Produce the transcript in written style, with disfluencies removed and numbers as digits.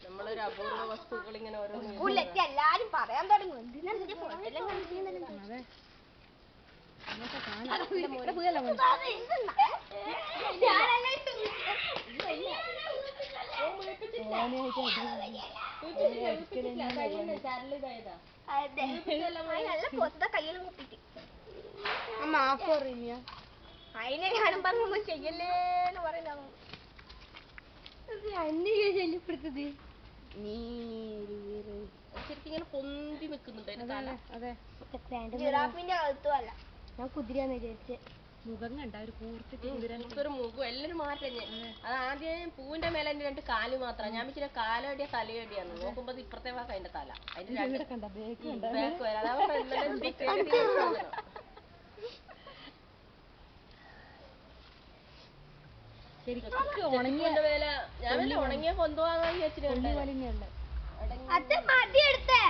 നമ്മളൊരു അപൂർവ വസ്തുക്കൾ ഇങ്ങനെ ഓരോ എല്ലാരും പറയാൻ തുടങ്ങും. അതിനെ ഞാനും പറഞ്ഞു ചെയ്യല്ലേന്ന് പറയുന്ന ശല്യപ്പെടുത്തത് ശരിക്കും ഇങ്ങനെ പൊന്തി നിൽക്കുന്നുണ്ട്. ജിറാഫിന്റെ കഴുത്തും അല്ല, ഞാൻ കുതിരയാന്ന് വിചാരിച്ചേ. മുഖം കണ്ട ഒരു കൂർത്തൊരു മുഖം എല്ലാരും മാറ്റം. അത് ആദ്യം പൂവിന്റെ മേലെ എന്റെ 2 കാല് മാത്രം. ഞാൻ വെച്ചാൽ കാലടിയാ തലയടിയാന്ന് നോക്കുമ്പോ ഇപ്പുറത്തെ ഭാഗം അതിന്റെ തല. അതിന്റെ ബാക്ക് വരാം. ഞാൻ ഉണങ്ങിയ കൊണ്ടുപോകാൻ വിചാരിച്ചിട്ടുണ്ട്. അത് മതി എടുത്തേ.